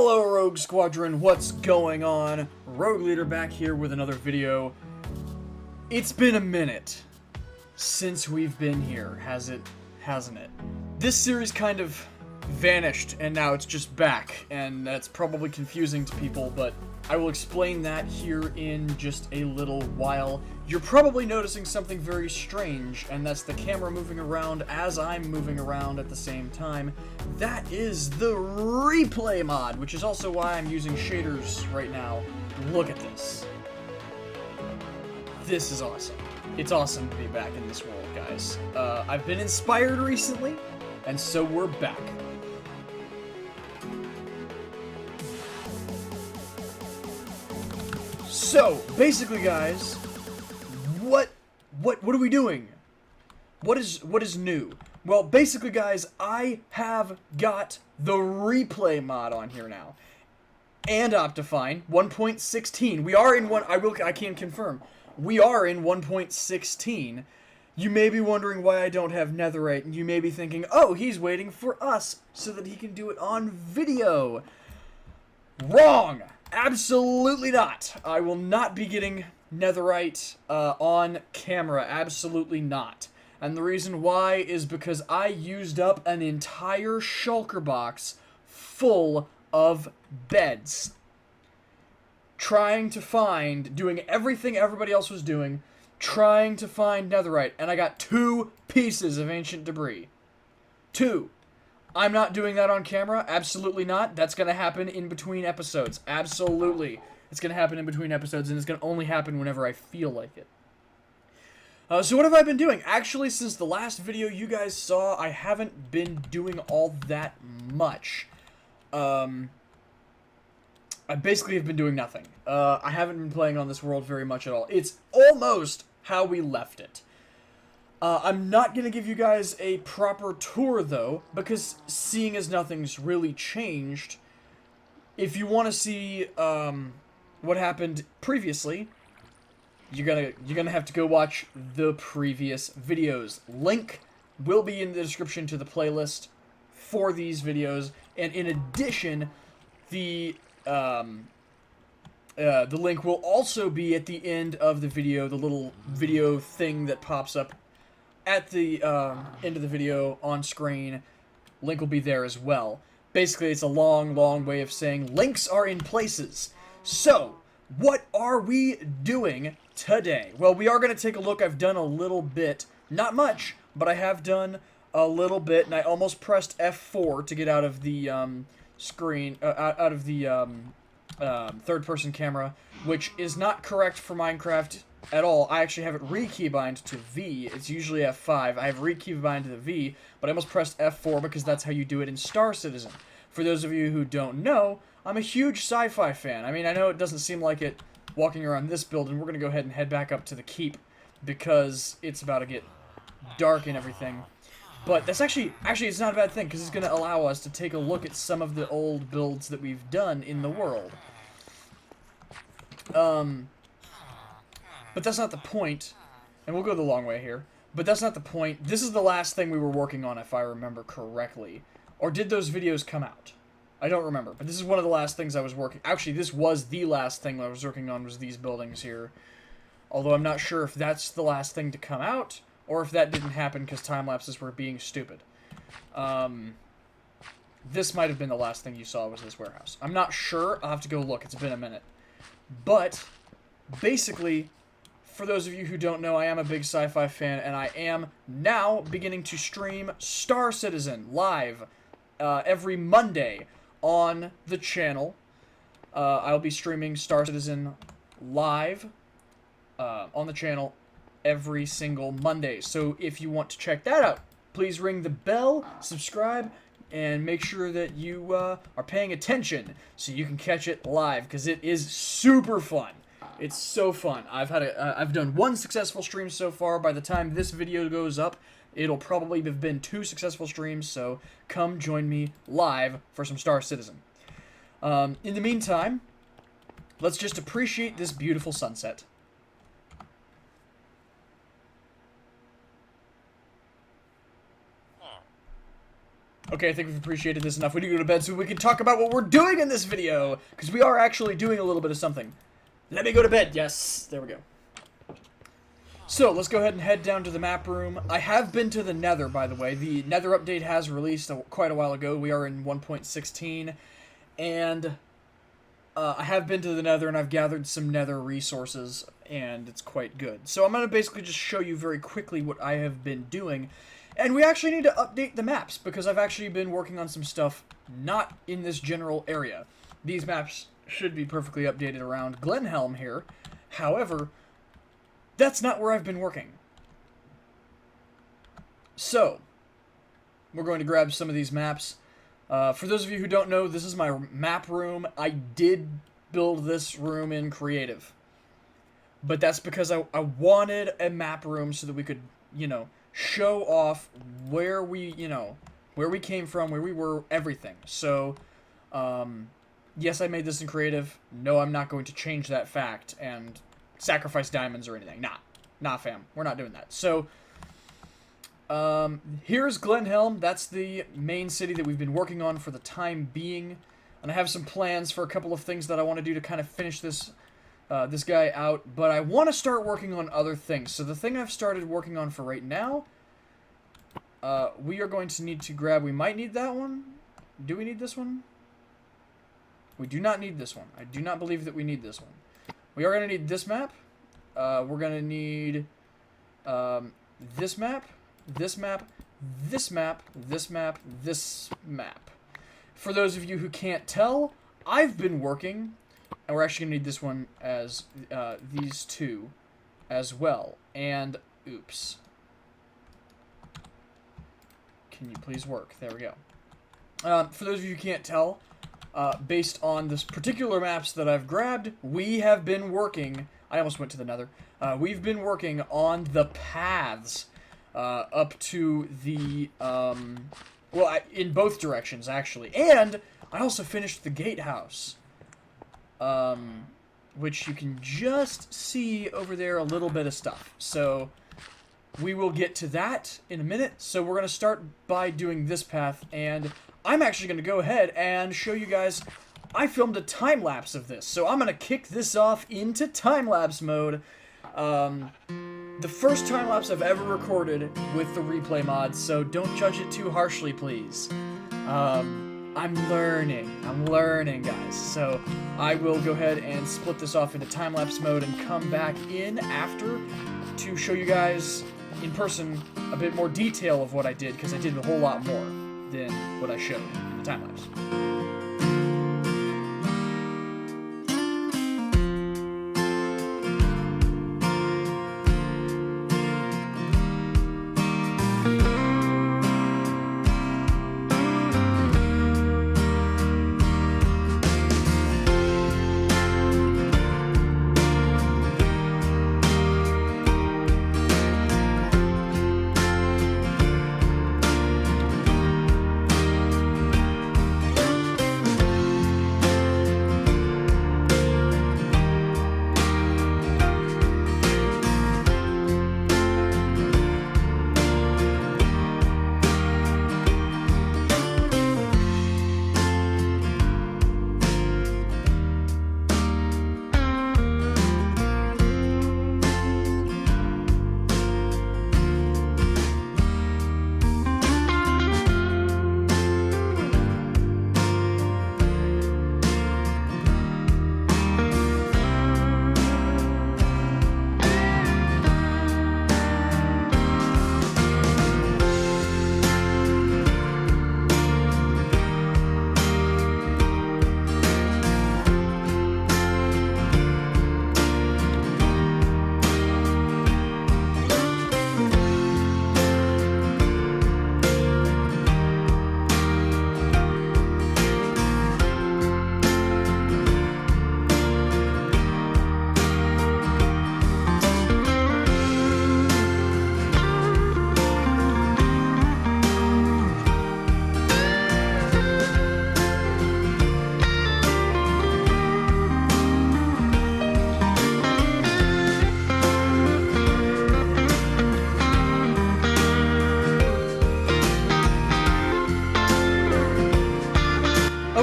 Hello Rogue Squadron, what's going on? Rogue Leader back here with another video. It's been a minute since we've been here, hasn't it? This series kind of vanished and now it's just back, and that's probably confusing to people, but I will explain that here in just a little while. You're probably noticing something very strange, and that's the camera moving around as I'm moving around at the same time. That is the replay mod, which is also why I'm using shaders right now. Look at this. This is awesome. It's awesome to be back in this world, guys. I've been inspired recently, and so we're back. So, basically, guys, what are we doing? What is new? Well, basically, guys, I have got the replay mod on here now, and Optifine 1.16. We are in I can confirm we are in 1.16. You may be wondering why I don't have netherite, and you may be thinking, oh, he's waiting for us so that he can do it on video. Wrong. Absolutely not. I will not be getting netherite on camera. Absolutely not. And the reason why is because I used up an entire shulker box full of beds. Doing everything everybody else was doing, trying to find netherite. And I got 2 pieces of ancient debris. 2. I'm not doing that on camera. Absolutely not. That's going to happen in between episodes. Absolutely. It's going to happen in between episodes, and it's going to only happen whenever I feel like it. So what have I been doing? Actually, since the last video you guys saw, I haven't been doing all that much. I basically have been doing nothing. I haven't been playing on this world very much at all. It's almost how we left it. I'm not going to give you guys a proper tour, though, because seeing as nothing's really changed, if you want to see what happened previously, you're gonna have to go watch the previous videos. Link will be in the description to the playlist for these videos, and in addition, the link will also be at the end of the video, the little video thing that pops up at the end of the video on screen. Link will be there as well. Basically, it's a long way of saying links are in places. So, what are we doing today? Well, we are going to take a look. I've done a little bit. Not much, but I have done a little bit, and I almost pressed F4 to get out of the screen, out of the third-person camera, which is not correct for Minecraft at all. I actually have it re-keybind to V. It's usually F5. I have re-keybind to the V, but I almost pressed F4 because that's how you do it in Star Citizen. For those of you who don't know, I'm a huge sci-fi fan. I mean, I know it doesn't seem like it walking around this building. We're going to go ahead and head back up to the keep because it's about to get dark and everything. But that's actually it's not a bad thing because it's going to allow us to take a look at some of the old builds that we've done in the world. But that's not the point, and we'll go the long way here, but that's not the point. This is the last thing we were working on, if I remember correctly. Or did those videos come out? I don't remember, but this is one of the last things I was working... Actually, this was the last thing I was working on, was these buildings here. Although I'm not sure if that's the last thing to come out, or if that didn't happen because time-lapses were being stupid. This might have been the last thing you saw was this warehouse. I'm not sure. I'll have to go look. It's been a minute. But, basically, for those of you who don't know, I am a big sci-fi fan, and I am now beginning to stream Star Citizen live every Monday on the channel. I'll be streaming Star Citizen live on the channel every single Monday. So if you want to check that out, please ring the bell, subscribe, and make sure that you are paying attention so you can catch it live, because it is super fun. It's so fun. I've done 1 successful stream so far. By the time this video goes up, it'll probably have been 2 successful streams, so come join me live for some Star Citizen. In the meantime, let's just appreciate this beautiful sunset. Okay, I think we've appreciated this enough. We need to go to bed so we can talk about what we're doing in this video, because we are actually doing a little bit of something. Let me go to bed. Yes, there we go. So, let's go ahead and head down to the map room. I have been to the Nether, by the way. The Nether update has released quite a while ago. We are in 1.16, and I have been to the Nether, and I've gathered some Nether resources, and it's quite good. So I'm going to basically just show you very quickly what I have been doing. And we actually need to update the maps, because I've actually been working on some stuff not in this general area. These maps should be perfectly updated around Glenhelm here. However, that's not where I've been working. So, we're going to grab some of these maps. For those of you who don't know, this is my map room. I did build this room in creative. But that's because I wanted a map room so that we could, you know, show off where we, where we came from, where we were, everything. So, yes, I made this in creative. No, I'm not going to change that fact and sacrifice diamonds or anything. Nah, fam. We're not doing that. So, here's Glenhelm. That's the main city that we've been working on for the time being. And I have some plans for a couple of things that I want to do to kind of finish this this guy out. But I want to start working on other things. So the thing I've started working on for right now, we are going to need to grab... We might need that one. Do we need this one? We do not need this one. I do not believe that we need this one. We are going to need this map. We're going to need this map. This map, this map, this map, this map. For those of you who can't tell, I've been working, and we're actually going to need this one as these two as well. And, oops. Can you please work? There we go. For those of you who can't tell, based on this particular maps that I've grabbed, we have been working... I almost went to the Nether. We've been working on the paths up to the, well, in both directions, actually. And I also finished the gatehouse, which you can just see over there a little bit of stuff. So we will get to that in a minute. So we're going to start by doing this path, and I'm actually going to go ahead and show you guys... I filmed a time-lapse of this, so I'm going to kick this off into time-lapse mode. The first time-lapse I've ever recorded with the replay mod, so don't judge it too harshly, please. I'm learning, guys. So I will go ahead and split this off into time-lapse mode and come back in after to show you guys in person a bit more detail of what I did, because I did a whole lot more than what I showed in the time-lapse.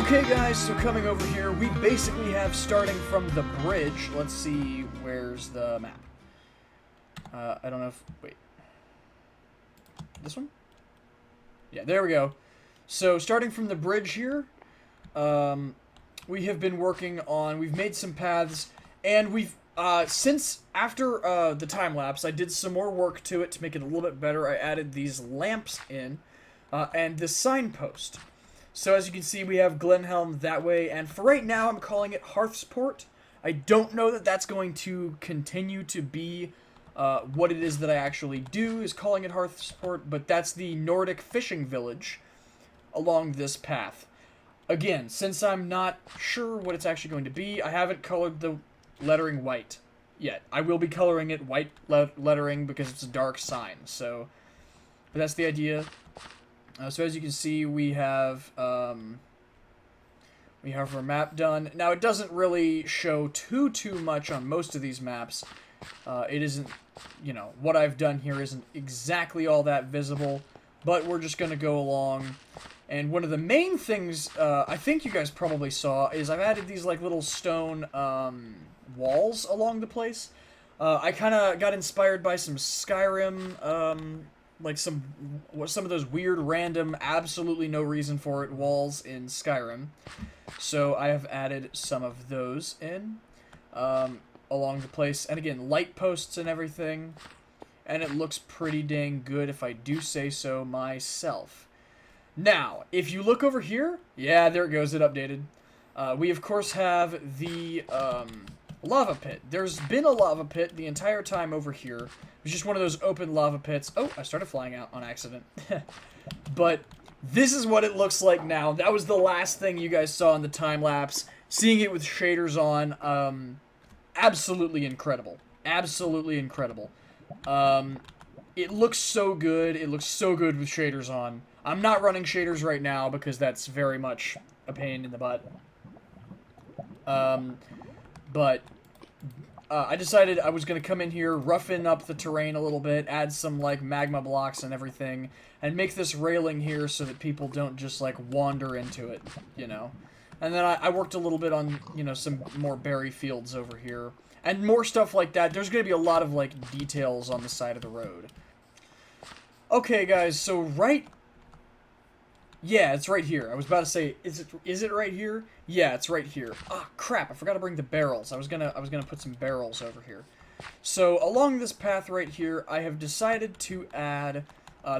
Okay guys, so coming over here, we basically have, starting from the bridge, let's see, where's the map? I don't know if, wait. This one? Yeah, there we go. So, starting from the bridge here, we have been working on, we've made some paths, and we've, since after the time-lapse, I did some more work to it to make it a little bit better. I added these lamps in, and this signpost. So as you can see, we have Glenhelm that way, and for right now, I'm calling it Hearthsport. I don't know that that's going to continue to be what it is that I actually do, is calling it Hearthsport, but that's the Nordic fishing village along this path. Again, since I'm not sure what it's actually going to be, I haven't colored the lettering white yet. I will be coloring it white lettering because it's a dark sign, so but that's the idea. So as you can see, we have our map done. Now, it doesn't really show too much on most of these maps. It isn't, you know, what I've done here isn't exactly all that visible, but we're just going to go along. And one of the main things I think you guys probably saw is I've added these, like, little stone walls along the place. I kind of got inspired by some Skyrim, like some of those weird, random, absolutely no reason for it walls in Skyrim. So I have added some of those in along the place. And again, light posts and everything. And it looks pretty dang good if I do say so myself. Now, if you look over here, yeah, there it goes, it updated. We, of course, have the lava pit. There's been a lava pit the entire time over here. It's just one of those open lava pits. Oh, I started flying out on accident. But this is what it looks like now. That was the last thing you guys saw in the time-lapse. Seeing it with shaders on, absolutely incredible. Absolutely incredible. It looks so good. It looks so good with shaders on. I'm not running shaders right now because that's very much a pain in the butt. But I decided I was going to come in here, roughen up the terrain a little bit, add some, like, magma blocks and everything, and make this railing here so that people don't just, like, wander into it, you know. And then I worked a little bit on, you know, some more berry fields over here. And more stuff like that. There's going to be a lot of, like, details on the side of the road. Okay, guys, so yeah, it's right here. I was about to say, is it right here? Yeah, it's right here. Ah, crap! I forgot to bring the barrels. I was gonna put some barrels over here. So along this path right here, I have decided to add.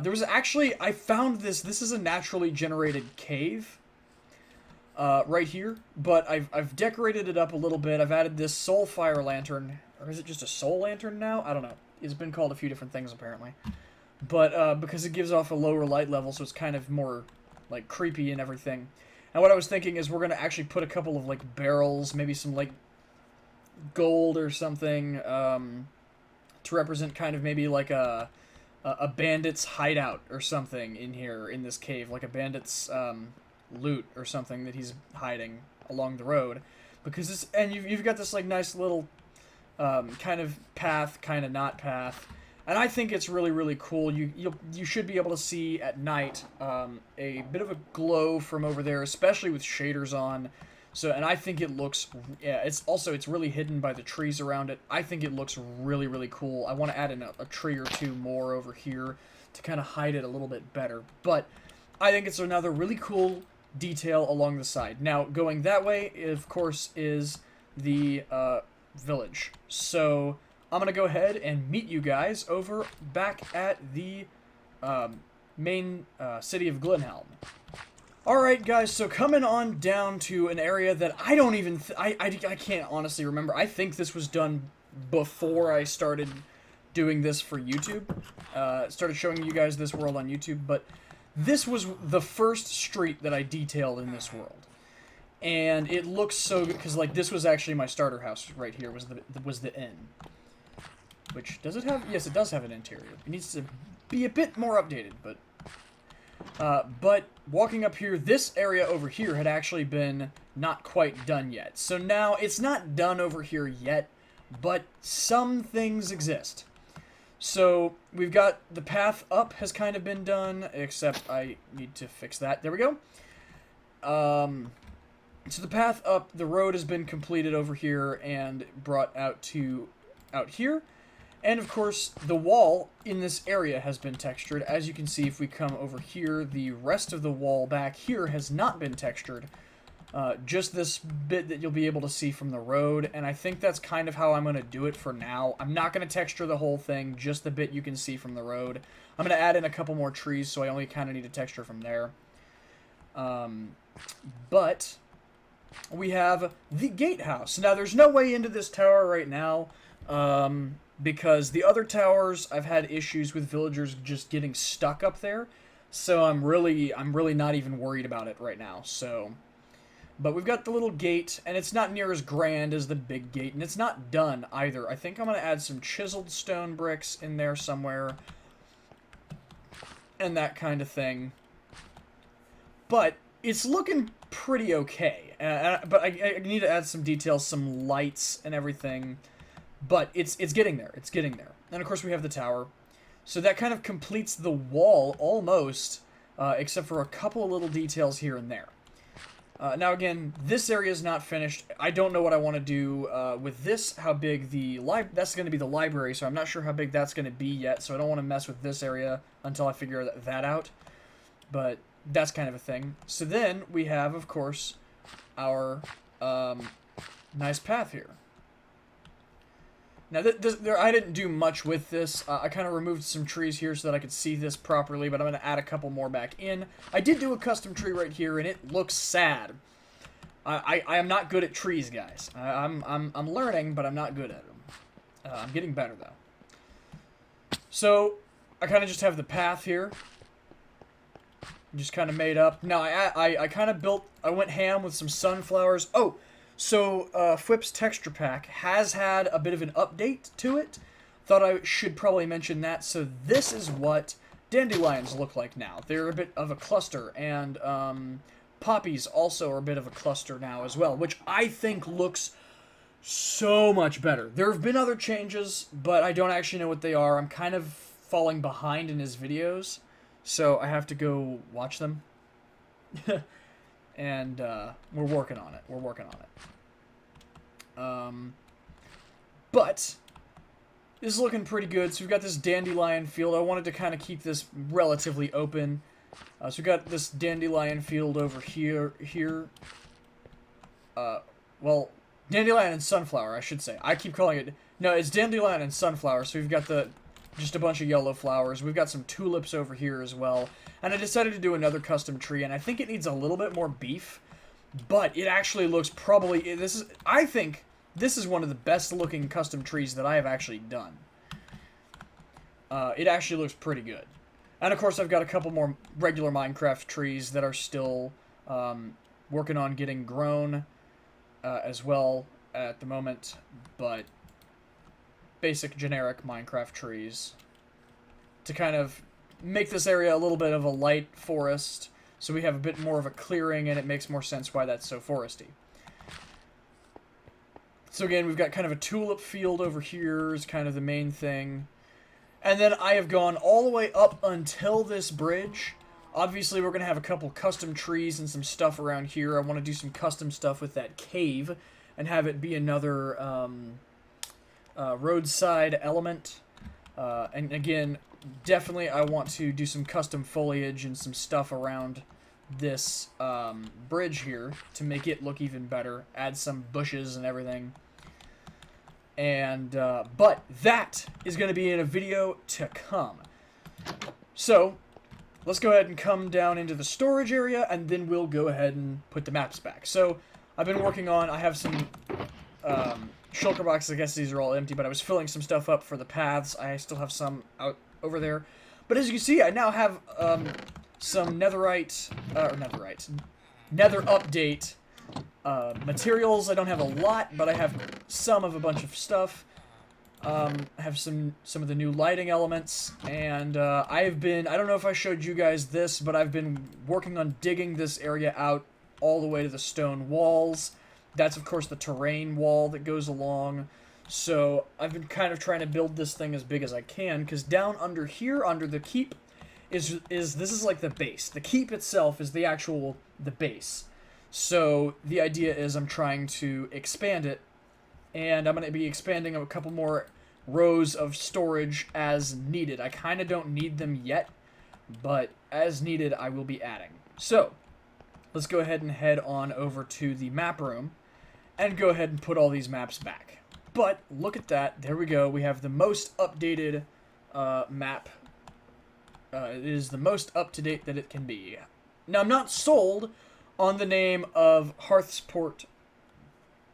There was actually, I found this. This is a naturally generated cave. Right here, but I've decorated it up a little bit. I've added this soul fire lantern, or is it just a soul lantern now? I don't know. It's been called a few different things apparently. But because it gives off a lower light level, so it's kind of more, like, creepy and everything. And what I was thinking is we're going to actually put a couple of, like, barrels, maybe some, like, gold or something, to represent kind of maybe, like, a bandit's hideout or something in here, in this cave. Like a bandit's, loot or something that he's hiding along the road. Because it's, and you've got this, like, nice little, kind of path, kind of not path. And I think it's really, really cool. You should be able to see at night a bit of a glow from over there, especially with shaders on. So, and I think it looks, yeah, it's really hidden by the trees around it. I think it looks really, really cool. I want to add in a tree or two more over here to kind of hide it a little bit better. But I think it's another really cool detail along the side. Now, going that way, of course, is the village. So I'm going to go ahead and meet you guys over back at the main city of Glenhelm. Alright guys, so coming on down to an area that I don't even, I can't honestly remember. I think this was done before I started doing this for YouTube. Started showing you guys this world on YouTube, but this was the first street that I detailed in this world. And it looks so good, because like this was actually my starter house right here, was the inn. Which, does it have? Yes, it does have an interior. It needs to be a bit more updated, but walking up here, this area over here had actually been not quite done yet. So now, it's not done over here yet, but some things exist. So, we've got the path up has kind of been done, except I need to fix that. There we go. So the path up the road has been completed over here and brought out here. And of course, the wall in this area has been textured. As you can see, if we come over here, the rest of the wall back here has not been textured. Just this bit that you'll be able to see from the road, and I think that's kind of how I'm going to do it for now. I'm not going to texture the whole thing, just the bit you can see from the road. I'm going to add in a couple more trees, so I only kind of need a texture from there. But we have the gatehouse. Now, there's no way into this tower right now, because the other towers, I've had issues with villagers just getting stuck up there, so I'm really not even worried about it right now, so... But we've got the little gate, and it's not near as grand as the big gate, and it's not done either. I think I'm going to add some chiseled stone bricks in there somewhere, and that kind of thing. But it's looking pretty okay. But I need to add some details, some lights and everything. But it's getting there. It's getting there. And of course we have the tower. So that kind of completes the wall almost, except for a couple of little details here and there. Now again, this area is not finished. I don't know what I want to do with this, how big the that's going to be the library, so I'm not sure how big that's going to be yet, so I don't want to mess with this area until I figure that out. But that's kind of a thing. So then we have, of course, our nice path here. Now, I didn't do much with this. I kind of removed some trees here so that I could see this properly, but I'm going to add a couple more back in. I did do a custom tree right here, and it looks sad. I am not good at trees, guys. I'm learning, but I'm not good at them. I'm getting better, though. So, I kind of just have the path here. Just kind of made up. Now, I kind of built... I went ham with some sunflowers. Oh! So, Fwip's texture pack has had a bit of an update to it. Thought I should probably mention that. So, this is what dandelions look like now. They're a bit of a cluster, and poppies also are a bit of a cluster now as well, which I think looks so much better. There have been other changes, but I don't actually know what they are. I'm kind of falling behind in his videos, so I have to go watch them. And we're working on it. We're working on it. But this is looking pretty good. So we've got this dandelion field. I wanted to kind of keep this relatively open. So we've got this dandelion field over here. Well, dandelion and sunflower, I should say. I keep calling it... No, it's dandelion and sunflower. So we've got just a bunch of yellow flowers. We've got some tulips over here as well. And I decided to do another custom tree, and I think it needs a little bit more beef, but it actually looks probably... I think this is one of the best looking custom trees that I have actually done. It actually looks pretty good. And of course I've got a couple more regular Minecraft trees that are still working on getting grown as well at the moment, but basic generic Minecraft trees to kind of make this area a little bit of a light forest, so we have a bit more of a clearing, and it makes more sense why that's so foresty. So again, we've got kind of a tulip field over here is kind of the main thing. And then I have gone all the way up until this bridge. Obviously, we're going to have a couple custom trees and some stuff around here. I want to do some custom stuff with that cave and have it be another roadside element. And again... Definitely, I want to do some custom foliage and some stuff around this bridge here to make it look even better. Add some bushes and everything. And, but that is going to be in a video to come. So, let's go ahead and come down into the storage area, and then we'll go ahead and put the maps back. So, I've been working on, I have some... shulker boxes, I guess these are all empty, but I was filling some stuff up for the paths. I still have some out over there. But as you can see, I now have some nether update materials. I don't have a lot, but I have some of a bunch of stuff. I have some of the new lighting elements, and I don't know if I showed you guys this, but I've been working on digging this area out all the way to the stone walls. That's, of course, the terrain wall that goes along. So I've been kind of trying to build this thing as big as I can, because down under here, under the keep, this is like the base. The keep itself is the base. So the idea is I'm trying to expand it, and I'm going to be expanding a couple more rows of storage as needed. I kind of don't need them yet, but as needed I will be adding. So let's go ahead and head on over to the map room and go ahead and put all these maps back. But look at that, there we go. We have the most updated map. It is the most up-to-date that it can be. Now, I'm not sold on the name of Hearthsport,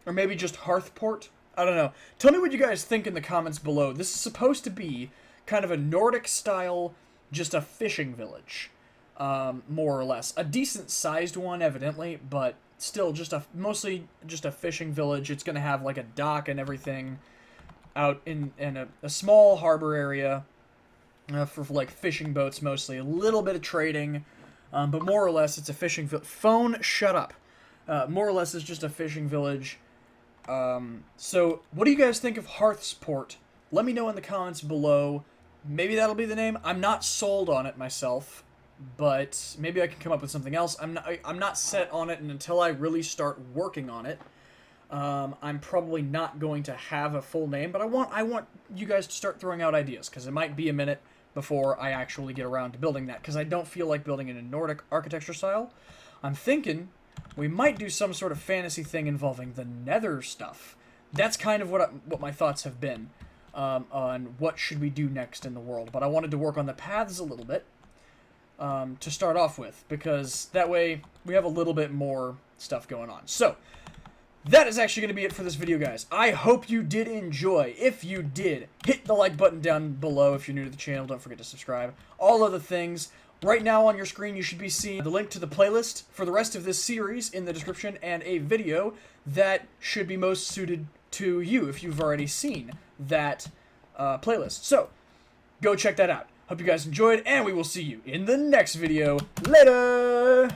or maybe just Hearthport. I don't know. Tell me what you guys think in the comments below. This is supposed to be kind of a Nordic-style, just a fishing village, more or less. A decent-sized one, evidently, but still just mostly just a fishing village. It's going to have like a dock and everything out in a small harbor area for like fishing boats mostly. A little bit of trading, but more or less it's a fishing village. Phone, shut up. More or less it's just a fishing village. So what do you guys think of Hearthsport? Let me know in the comments below. Maybe that'll be the name. I'm not sold on it myself, but maybe I can come up with something else. I'm not set on it, and until I really start working on it, I'm probably not going to have a full name. But I want you guys to start throwing out ideas, because it might be a minute before I actually get around to building that, because I don't feel like building in a Nordic architecture style. I'm thinking we might do some sort of fantasy thing involving the Nether stuff. That's kind of what my thoughts have been on what should we do next in the world. But I wanted to work on the paths a little bit to start off with, because that way we have a little bit more stuff going on. So that is actually going to be it for this video, guys. I hope you did enjoy. If you did, hit the like button down below. If you're new to the channel, don't forget to subscribe. All other things. Right now on your screen, you should be seeing the link to the playlist for the rest of this series in the description, and a video that should be most suited to you if you've already seen that playlist. So, go check that out. Hope you guys enjoyed, and we will see you in the next video. Later!